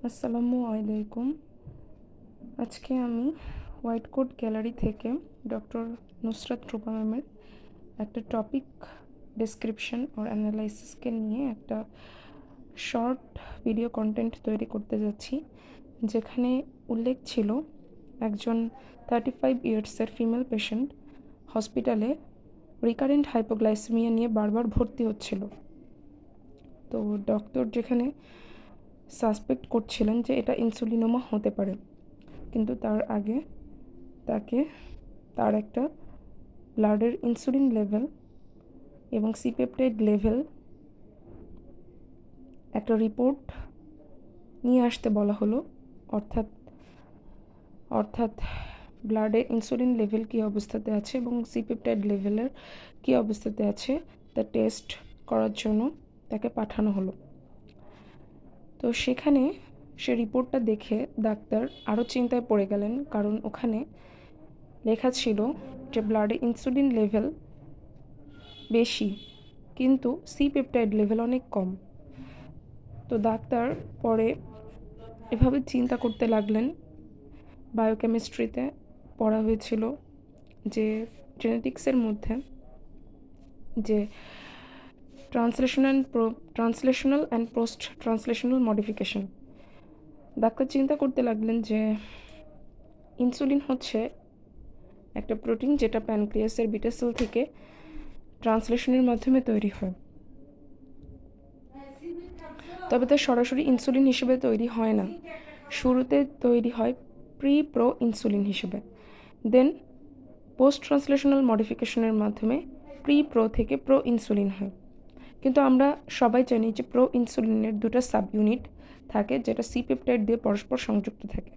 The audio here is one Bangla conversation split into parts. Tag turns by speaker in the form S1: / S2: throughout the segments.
S1: আসসালামু আলাইকুম। আজকে আমি হোয়াইট কোট গ্যালারি থেকে ডক্টর নুসরাত রূপা ম্যামের একটা টপিক ডেসক্রিপশন ওর অ্যানালাইসিসকে নিয়ে একটা শর্ট ভিডিও কন্টেন্ট তৈরি করতে যাচ্ছি, যেখানে উল্লেখ ছিল একজন 35 ইয়ার্সের ফিমেল পেশেন্ট হসপিটালে রিকারেন্ট হাইপোগ্লাইসেমিয়া নিয়ে বারবার ভর্তি হচ্ছিল। তো ডক্টর যেখানে সাসপেক্ট করছিলেন যে এটা ইনসুলিনোমা হতে পারে, কিন্তু তার আগে তাকে তার একটা ব্লাডের ইনসুলিন লেভেল এবং সিপেপটাইড লেভেল একটা রিপোর্ট নিয়ে আসতে বলা হলো। অর্থাৎ ব্লাডে ইনসুলিন লেভেল কী অবস্থাতে আছে এবং সিপেপটাইড লেভেলের কী অবস্থাতে আছে তা টেস্ট করার জন্য তাকে পাঠানো হলো। তো সেখানে সে রিপোর্টটা দেখে ডাক্তার আরও চিন্তায় পড়ে গেলেন, কারণ ওখানে লেখা ছিল যে ব্লাডে ইনসুলিন লেভেল বেশি কিন্তু সি পেপটাইড লেভেল অনেক কম। তো ডাক্তার পরে এভাবে চিন্তা করতে লাগলেন, বায়োকেমিস্ট্রিতে পড়া হয়েছিল যে জেনেটিক্সের মধ্যে যে translational and post translational modification. Doctor চিন্তা করতে লাগলেন যে ইনসুলিন হচ্ছে একটা প্রোটিন যেটা প্যানক্রিয়াসের বিটা সেল থেকে ট্রান্সলেশনের মাধ্যমে তৈরি হয়, তবে তা সরাসরি ইনসুলিন হিসেবে তৈরি হয় না। শুরুতে তৈরি হয় প্রো ইনসুলিন হিসেবে, দেন পোস্ট ট্রান্সলেশনাল মডিফিকেশনের মাধ্যমে প্রো থেকে প্রো ইনসুলিন হয়। কিন্তু আমরা সবাই জানি যে প্রো ইনসুলিনের দুটো সাব ইউনিট থাকে, যেটা সি পেপটাইড দিয়ে পরস্পর সংযুক্ত থাকে।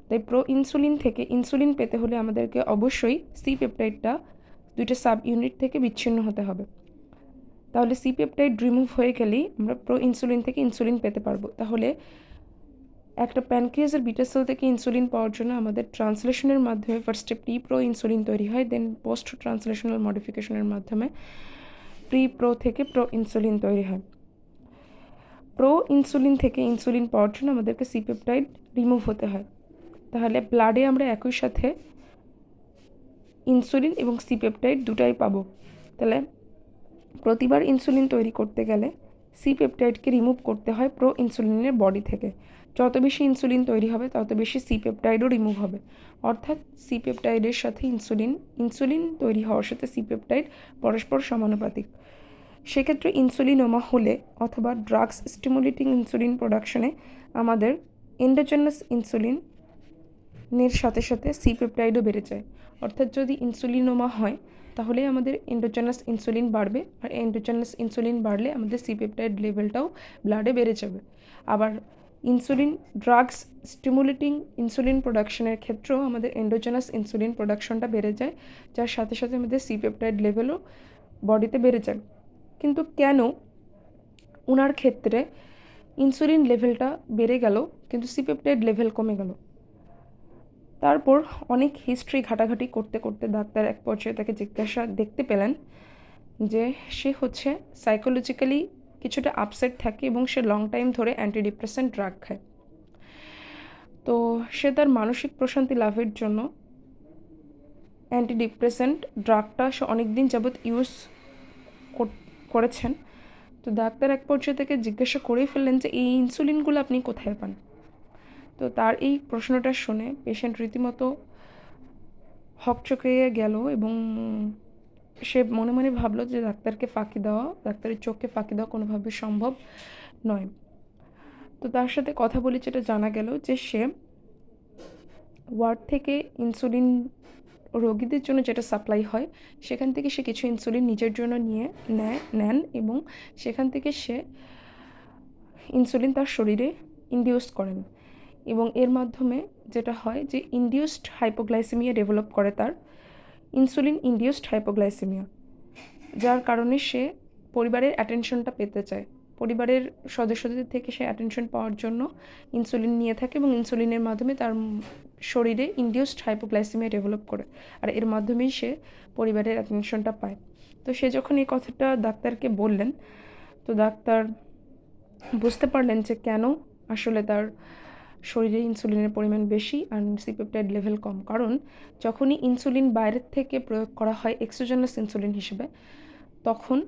S1: তাই প্রো ইনসুলিন থেকে ইনসুলিন পেতে হলে আমাদেরকে অবশ্যই সি পেপটাইডটা দুইটা সাব ইউনিট থেকে বিচ্ছিন্ন হতে হবে। তাহলে সি পেপটাইড রিমুভ হয়ে গেলেই আমরা প্রো ইনসুলিন থেকে ইনসুলিন পেতে পারবো। তাহলে একটা প্যানক্রিয়াসের বিটা সেল থেকে ইনসুলিন পাওয়ার জন্য আমাদের ট্রান্সলেশনের মাধ্যমে ফার্স্টে প্রো ইনসুলিন তৈরি হয়, দেন পোস্ট ট্রান্সলেশনাল মডিফিকেশনের মাধ্যমে প্রো থেকে প্রো ইনসুলিন তৈরি হয়। প্রো ইনসুলিন থেকে ইনসুলিন পাওয়ার জন্য আমাদেরকে সি পেপটাইড রিমুভ হতে হয়। তাহলে ব্লাডে আমরা একই সাথে ইনসুলিন এবং সি পেপটাইড দুটাই পাবো। তাহলে প্রতিবার ইনসুলিন তৈরি করতে গেলে সি পেপটাইডকে রিমুভ করতে হয় প্রো ইনসুলিনের বডি থেকে। যত বেশি ইনসুলিন তৈরি হবে তত বেশি সি পেপটাইডও রিমুভ হবে। অর্থাৎ সি পেপটাইডের সাথে ইনসুলিন তৈরি হওয়ার সাথে সি পেপটাইড পরস্পর সমানুপাতিক। সেক্ষেত্রে ইনসুলিনোমা হলে অথবা ড্রাগস স্টিমুলেটিং ইনসুলিন প্রোডাকশনে আমাদের এন্ডোজেনাস ইনসুলিনের সাথে সাথে সি পেপটাইডও বেড়ে যায়। অর্থাৎ যদি ইনসুলিনোমা হয় তাহলে আমাদের এন্ডোজেনাস ইনসুলিন বাড়বে, আর এন্ডোজেনাস ইনসুলিন বাড়লে আমাদের সি পেপটাইড লেভেলটাও ব্লাডে বেড়ে যাবে। আবার ড্রাগস স্টিমুলেটিং ইনসুলিন প্রোডাকশনের ক্ষেত্রেও আমাদের এন্ডোজেনাস ইনসুলিন প্রোডাকশনটা বেড়ে যায়, যার সাথে সাথে আমাদের সি পেপটাইড লেভেলও বডিতে বেড়ে যায়। কিন্তু কেন ওনার ক্ষেত্রে ইনসুলিন লেভেলটা বেড়ে গেল কিন্তু সি পেপটাইড লেভেল কমে গেল? তারপর অনেক হিস্ট্রি ঘাটাঘাটি করতে করতে ডাক্তার এক পর্যায়ে তাকে দেখতে পেলেন যে সে হচ্ছে সাইকোলজিক্যালি কিছুটা আপসেট থাকে এবং সে লং টাইম ধরে অ্যান্টিডিপ্রেসেন্ট ড্রাগ খায়। তো সে তার মানসিক প্রশান্তি লাভের জন্য অ্যান্টিডিপ্রেসেন্ট ড্রাগটা সে অনেক দিন যাবৎ ইউজ করেছেন। তো ডাক্তার এক পর্যায়ে থেকে জিজ্ঞাসা করেই ফেললেন যে এই ইনসুলিনগুলো আপনি কোথায় পান? তো তার এই প্রশ্নটা শুনে পেশেন্ট রীতিমতো হকচকিয়ে গেল এবং সে মনে মনে ভাবলো যে ডাক্তারের চোখকে ফাঁকি দেওয়া কোনোভাবে সম্ভব নয়। তো তার সাথে কথা বলে যেটা জানা গেল যে সে ওয়ার্ড থেকে ইনসুলিন রোগীদের জন্য যেটা সাপ্লাই হয় সেখান থেকে সে কিছু ইনসুলিন নিজের জন্য নেন এবং সেখান থেকে সে ইনসুলিন তার শরীরে ইনডিউস করেন এবং এর মাধ্যমে যেটা হয় যে ইনডিউসড হাইপোগ্লাইসেমিয়া ডেভেলপ করে, তার ইনসুলিন ইনডিউসড হাইপোগ্লাইসেমিয়া, যার কারণে সে পরিবারের অ্যাটেনশনটা পেতে চায়। পরিবারের সদস্যদের থেকে সে অ্যাটেনশন পাওয়ার জন্য ইনসুলিন নিয়ে থাকে এবং ইনসুলিনের মাধ্যমে তার শরীরে ইনডিউসড হাইপোগ্লাইসেমিয়া ডেভেলপ করে, আর এর মাধ্যমেই সে পরিবারের অ্যাটেনশনটা পায়। তো সে যখন এই কথাটা ডাক্তারকে বললেন, তো ডাক্তার বুঝতে পারলেন যে কেন আসলে তার শরীরে ইনসুলিনের পরিমাণ বেশি আর সি পেপটাইড লেভেল কম। কারণ যখনই ইনসুলিন বাইরের থেকে প্রয়োগ করা হয় এক্সোজেনাস ইনসুলিন হিসেবে, তখন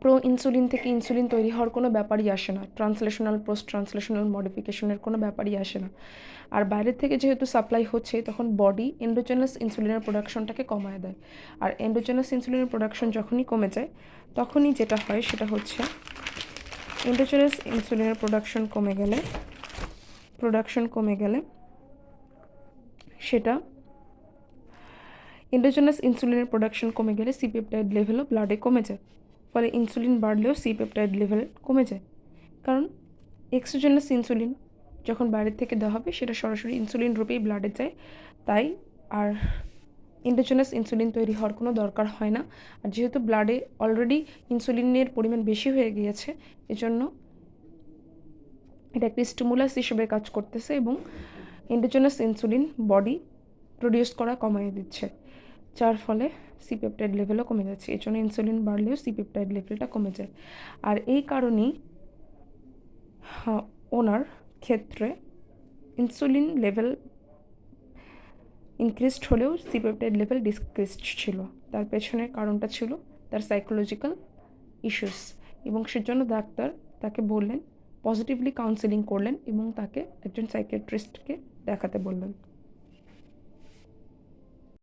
S1: প্রো ইনসুলিন থেকে ইনসুলিন তৈরি হওয়ার কোনো ব্যাপারই আসে না, ট্রান্সলেশনাল পোস্ট ট্রান্সলেশনাল মডিফিকেশনের কোনো ব্যাপারই আসে না। আর বাইরের থেকে যেহেতু সাপ্লাই হচ্ছে, তখন বডি এন্ডোজেনাস ইনসুলিনের প্রোডাকশনটাকে কমায় দেয়। আর এন্ডোজেনাস ইনসুলিনের প্রোডাকশন যখনই কমে যায়, তখনই যেটা হয় সেটা হচ্ছে এন্ডোজেনাস ইনসুলিনের প্রোডাকশন কমে গেলে সেটা এন্ডোজেনাস ইনসুলিনের প্রোডাকশন কমে গেলে সি পেপটাইড লেভেলও ব্লাডে কমে যায়। ফলে ইনসুলিন বাড়লেও সি পেপটাইড লেভেল কমে যায়। কারণ এক্সোজেনাস ইনসুলিন যখন বাইরের থেকে দেওয়া হবে সেটা সরাসরি ইনসুলিন রূপেই ব্লাডে যায়, তাই আর এন্ডোজেনাস ইনসুলিন তৈরি হওয়ার কোনো দরকার হয় না। আর যেহেতু ব্লাডে অলরেডি ইনসুলিনের পরিমাণ বেশি হয়ে গিয়েছে, এজন্য এটা একটি স্টিমুলাস হিসেবে কাজ করতেছে এবং এন্ডোজেনাস ইনসুলিন বডি প্রডিউস করা কমিয়ে দিচ্ছে, যার ফলে সি পেপটাইড লেভেলও কমে যাচ্ছে। এর জন্য ইনসুলিন বাড়লেও সি পেপটাইড লেভেলটা কমে যায়। আর এই কারণেই ওনার ক্ষেত্রে ইনসুলিন লেভেল ইনক্রিজড হলেও সি পেপটাইড লেভেল ডিসক্রিজড ছিল। তার পেছনের কারণটা ছিল তার সাইকোলজিক্যাল ইস্যুস, এবং সেজন্য ডাক্তার তাকে বললেন, পজিটিভলি কাউন্সেলিং করলেন এবং তাকে একজন সাইকিয়াট্রিস্টকে দেখাতে বললেন।